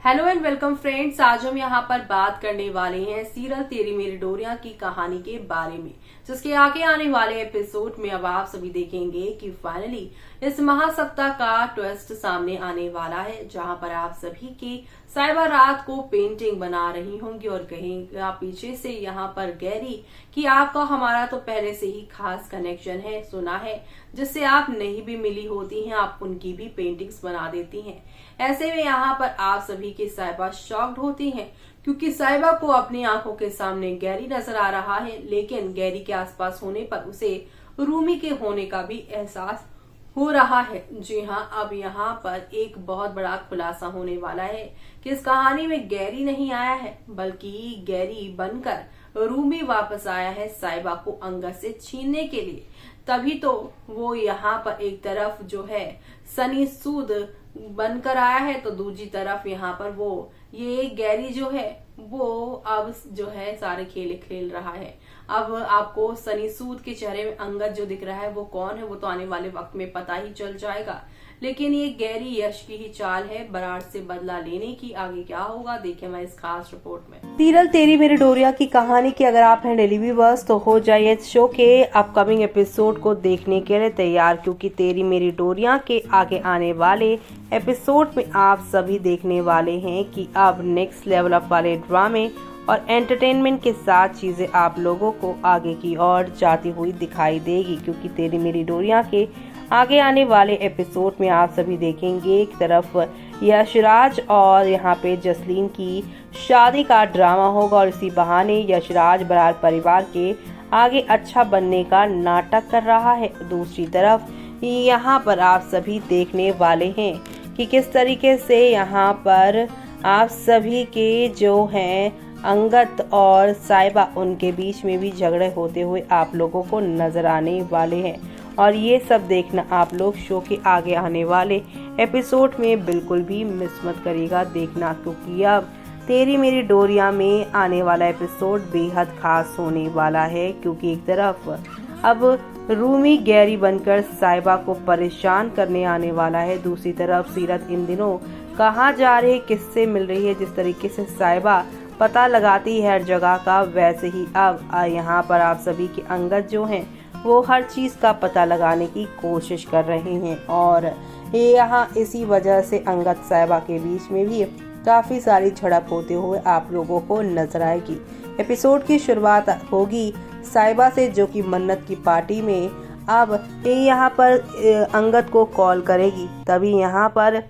Hello and welcome friends. आज हम यहाँ पर बात करने वाले हैं सीरियल तेरी मेरी डोरियां की कहानी के बारे में, जिसके आगे आने वाले एपिसोड में अब आप सभी देखेंगे कि फाइनली इस महासप्ताह का ट्विस्ट सामने आने वाला है, जहां पर आप सभी की साइबा रात को पेंटिंग बना रही होंगी और कहेंगे पीछे से यहाँ पर गैरी कि आपका हमारा तो पहले से ही खास कनेक्शन है, सुना है, जिससे आप नहीं भी मिली होती हैं, आप उनकी भी पेंटिंग्स बना देती हैं। ऐसे में यहाँ पर आप सभी की साइबा शॉक्ड होती हैं, क्योंकि साइबा को अपनी आंखों के सामने गैरी नजर आ रहा है, लेकिन गैरी के आसपास होने पर उसे रूमी के होने का भी एहसास हो रहा है। जी हाँ, अब यहाँ पर एक बहुत बड़ा खुलासा होने वाला है कि इस कहानी में गैरी नहीं आया है, बल्कि गैरी बनकर रूमी वापस आया है साइबा को अंगद से छीनने के लिए। तभी तो वो यहाँ पर एक तरफ जो है सनी सूद बनकर आया है, तो दूसरी तरफ यहाँ पर वो ये गैरी जो है वो अब जो है सारे खेल खेल रहा है। अब आपको सनी सूद के चेहरे में अंगद जो दिख रहा है वो कौन है, वो तो आने वाले वक्त में पता ही चल जाएगा। लेकिन ये गैरी यश की ही चाल है बराड़ से बदला लेने की। आगे क्या होगा देखें मैं इस खास रिपोर्ट में। सीरियल तेरी मेरी डोरिया की कहानी की अगर आप हैं डेली व्यूअर्स तो हो जाइए शो के अपकमिंग एपिसोड को देखने के लिए तैयार, क्योंकि तेरी मेरी डोरिया के आगे आने वाले एपिसोड में आप सभी देखने वाले हैं कि अब नेक्स्ट लेवल अप वाले ड्रामे और एंटरटेनमेंट के साथ चीजें आप लोगों को आगे की ओर जाती हुई दिखाई देगी। क्योंकि तेरी मेरी डोरिया के आगे आने वाले एपिसोड में आप सभी देखेंगे एक तरफ यशराज और यहाँ पे जसलीन की शादी का ड्रामा होगा और इसी बहाने यशराज बरार परिवार के आगे अच्छा बनने का नाटक कर रहा है। दूसरी तरफ यहाँ पर आप सभी देखने वाले हैं कि किस तरीके से यहाँ पर आप सभी के जो हैं अंगद और साइबा उनके बीच में भी झगड़े होते हुए आप लोगों को नजर आने वाले हैं। और ये सब देखना आप लोग शो के आगे आने वाले एपिसोड में बिल्कुल भी मिस मत करिएगा देखना, क्योंकि अब तेरी मेरी डोरिया में आने वाला एपिसोड बेहद खास होने वाला है। क्योंकि एक तरफ अब रूमी गैरी बनकर साइबा को परेशान करने आने वाला है, दूसरी तरफ सीरत इन दिनों कहाँ जा रही है, किससे मिल रही है। जिस तरीके से साइबा पता लगाती है हर जगह का, वैसे ही अब यहाँ पर आप सभी के अंगद जो हैं वो हर चीज का पता लगाने की कोशिश कर रहे हैं। और यहाँ इसी वजह से अंगद साहिबा के बीच में भी काफी सारी झड़प होते हुए आप लोगों को नजर आएगी। एपिसोड की शुरुआत होगी साहिबा से, जो कि मन्नत की पार्टी में अब यहाँ पर अंगद को कॉल करेगी। तभी यहाँ पर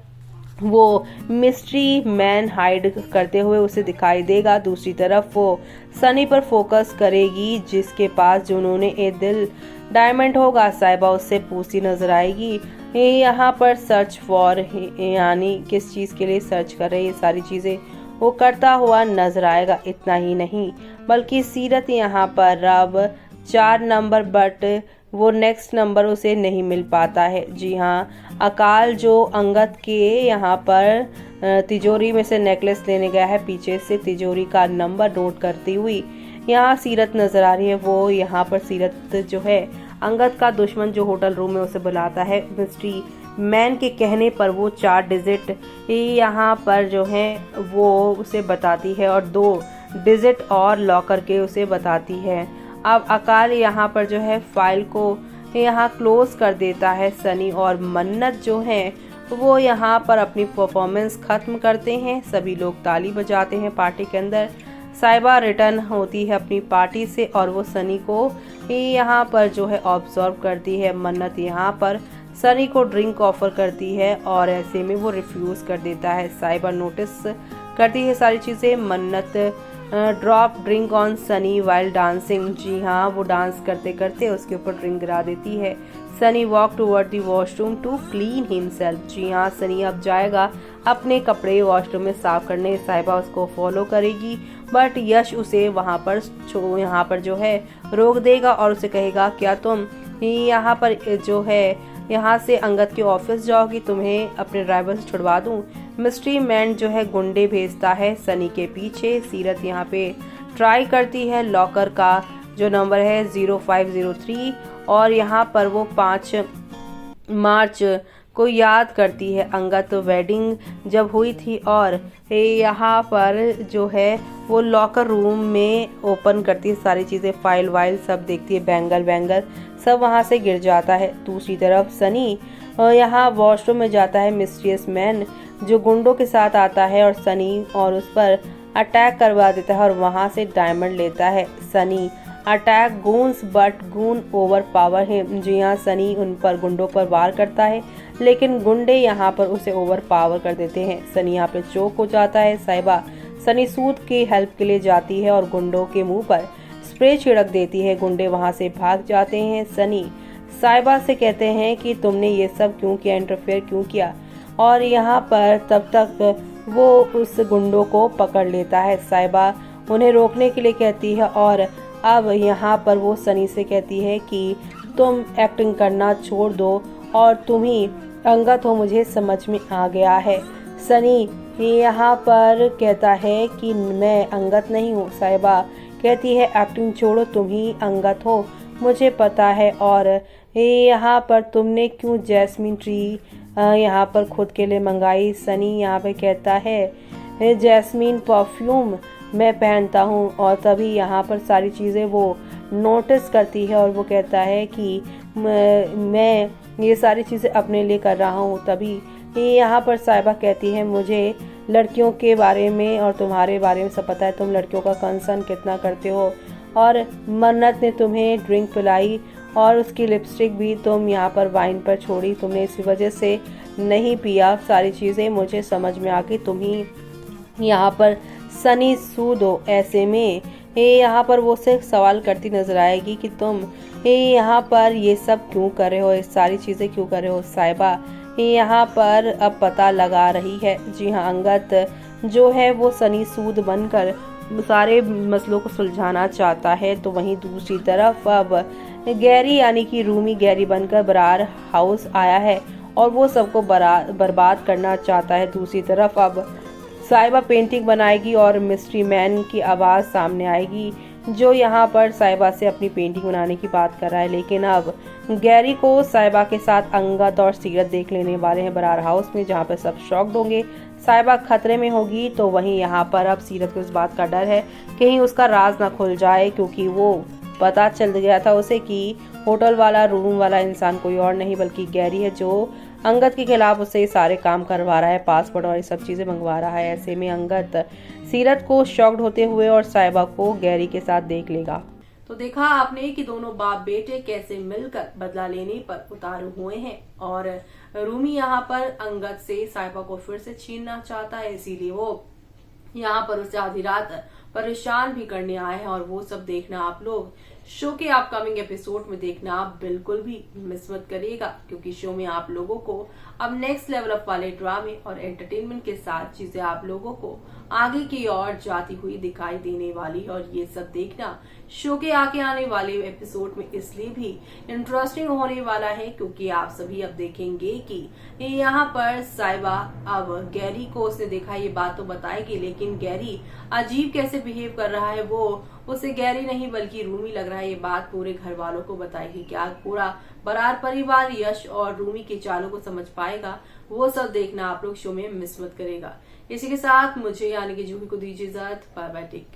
वो मिस्ट्री मैन हाइड करते हुए उसे दिखाई देगा। दूसरी तरफ वो सनी पर फोकस करेगी, जिसके पास जुनून ए दिल डायमंड होगा। साहिबा उससे पूछती नजर आएगी यहाँ पर सर्च फॉर, यानी किस चीज के लिए सर्च कर रही है, सारी चीजें वो करता हुआ नजर आएगा। इतना ही नहीं बल्कि सीरत यहाँ पर अब 4 नंबर बट वो नेक्स्ट नंबर उसे नहीं मिल पाता है। जी हाँ, अकाल जो अंगद के यहाँ पर तिजोरी में से नेकलेस लेने गया है, पीछे से तिजोरी का नंबर नोट करती हुई यहाँ सीरत नजर आ रही है। वो यहाँ पर सीरत जो है अंगद का दुश्मन जो होटल रूम में उसे बुलाता है, मिस्ट्री मैन के कहने पर वो 4 डिजिट यहाँ पर जो है वो उसे बताती है और 2 डिजिट और लॉक करके उसे बताती है। अब अकाल यहाँ पर जो है फाइल को यहाँ क्लोज कर देता है। सनी और मन्नत जो हैं वो यहाँ पर अपनी परफॉर्मेंस खत्म करते हैं। सभी लोग ताली बजाते हैं पार्टी के अंदर। साइबा रिटर्न होती है अपनी पार्टी से और वो सनी को यहाँ पर जो है ऑब्जर्व करती है। मन्नत यहाँ पर सनी को ड्रिंक ऑफर करती है और ऐसे में वो रिफ्यूज कर देता है। साइबा नोटिस करती है सारी चीजें। Mannat drop drink on Sunny while dancing, जी हाँ, वो डांस करते करते उसके ऊपर ड्रिंक गिरा देती है। Sunny walk toward the washroom to clean himself, जी हाँ, सनी अब जाएगा अपने कपड़े वॉशरूम में साफ करने। साहिबा उसको फॉलो करेगी, बट यश उसे वहाँ पर यहाँ पर जो है रोक देगा और उसे कहेगा क्या तुम यहाँ पर जो है यहाँ से अंगद के ऑफिस जाओगी, तुम्हें अपने ड्राइवर से छुड़वा दूँ। मिस्ट्री मैन जो है गुंडे भेजता है सनी के पीछे। सीरत यहाँ पे ट्राई करती है लॉकर का जो नंबर है 0503 और यहाँ पर वो 5 मार्च को याद करती है। अंगद तो वेडिंग जब हुई थी और यहाँ पर जो है वो लॉकर रूम में ओपन करती है सारी चीज़ें, फाइल वाइल सब देखती है, बैंगल वैंगल सब वहाँ से गिर जाता है। दूसरी तरफ सनी यहाँ वॉशरूम में जाता है। मिस्टीरियस मैन जो गुंडों के साथ आता है और सनी और उस पर अटैक करवा देता है और वहाँ से डायमंड लेता है। Sunny attack goons but goon over power है। जी हाँ, सनी उन पर गुंडों पर वार करता है लेकिन गुंडे यहाँ पर उसे ओवर पावर कर देते हैं। सनी यहाँ पे चोक हो जाता है। साहिबा सनी सूद की हेल्प के लिए जाती है और गुंडों के मुंह पर स्प्रे छिड़क देती है। गुंडे वहाँ से भाग जाते हैं। सनी साहिबा से कहते हैं कि तुमने ये सब क्यों किया, इंटरफेयर क्यों किया, और यहाँ पर तब तक वो उस गुंडों को पकड़ लेता है। साहिबा उन्हें रोकने के लिए कहती है और अब यहाँ पर वो सनी से कहती है कि तुम एक्टिंग करना छोड़ दो और तुम ही अंगद हो, मुझे समझ में आ गया है। सनी यहाँ पर कहता है कि मैं अंगद नहीं हूँ। साहिबा कहती है एक्टिंग छोड़ो, तुम ही अंगद हो, मुझे पता है। और यहाँ पर तुमने क्यों जैस्मिन ट्री यहाँ पर खुद के लिए मंगाई। सनी यहाँ पे कहता है जैस्मिन परफ्यूम मैं पहनता हूँ, और तभी यहाँ पर सारी चीज़ें वो नोटिस करती है और वो कहता है कि मैं ये सारी चीज़ें अपने लिए कर रहा हूँ। तभी यहाँ पर साहिबा कहती है मुझे लड़कियों के बारे में और तुम्हारे बारे में सब पता है, तुम लड़कियों का कंसर्न कितना करते हो, और मन्नत ने तुम्हें ड्रिंक पिलाई और उसकी लिपस्टिक भी तुम यहाँ पर वाइन पर छोड़ी, तुमने इसी वजह से नहीं पिया। सारी चीज़ें मुझे समझ में आ गई, तुम ही यहाँ पर सनी सूद हो। ऐसे में यहाँ पर वो से सवाल करती नजर आएगी कि तुम यहाँ पर ये सब क्यों कर रहे हो, ये सारी चीज़ें क्यों कर रहे हो। साहिबा यहाँ पर अब पता लगा रही है। जी हाँ, अंगद जो है वो सनी सूद बनकर सारे मसलों को सुलझाना चाहता है। तो वहीं दूसरी तरफ अब गैरी यानी कि रूमी गैरी बनकर बरार हाउस आया है और वो सबको बर्बाद करना चाहता है। दूसरी तरफ अब साहिबा पेंटिंग बनाएगी और मिस्ट्री मैन की आवाज़ सामने आएगी जो यहाँ पर साहिबा से अपनी पेंटिंग बनाने की बात कर रहा है। लेकिन अब गैरी को साहिबा के साथ अंगद और सीरत देख लेने वाले हैं बरार हाउस में, जहाँ पर सब शॉक्ड होंगे। साहिबा खतरे में होगी। तो वहीं यहाँ पर अब सीरत को इस बात का डर है कहीं उसका राज ना खुल जाए, क्योंकि वो पता चल गया था उसे कि होटल वाला रूम वाला इंसान कोई और नहीं बल्कि गैरी है, जो अंगद के खिलाफ उससे सारे काम करवा रहा है, पासपोर्ट और ये सब चीज़ें मंगवा रहा है। ऐसे में अंगद सीरत को शॉक्ड होते हुए और साहिबा को गैरी के साथ देख लेगा। तो देखा आपने कि दोनों बाप बेटे कैसे मिलकर बदला लेने पर उतारू हुए हैं, और रूमी यहाँ पर अंगद से साहिबा को फिर से छीनना चाहता है, इसीलिए वो यहाँ पर उसे आधी रात परेशान भी करने आए हैं। और वो सब देखना आप लोग शो के अपकमिंग एपिसोड में देखना आप बिल्कुल भी मिस मत करिएगा, क्योंकि शो में आप लोगों को अब नेक्स्ट लेवल अप वाले ड्रामे और एंटरटेनमेंट के साथ चीजें आप लोगों को आगे की ओर जाती हुई दिखाई देने वाली है। और ये सब देखना शो के आगे आने वाले एपिसोड में इसलिए भी इंटरेस्टिंग होने वाला है क्योंकि आप सभी अब देखेंगे कि यहाँ पर साहिबा अब गैरी को उसने देखा ये बात तो बताएगी, लेकिन गैरी अजीब कैसे बिहेव कर रहा है, वो उसे गैरी नहीं बल्कि रूमी लग रहा है, ये बात पूरे घर वालों को बताएगी। क्या पूरा बरार परिवार यश और रूमी के चालों को समझ पाएगा, वो सब देखना आप लोग शो में मिस मत करेगा। इसी के साथ मुझे यानी कि जूही को दीजिए इजाजत। Bye bye, take care.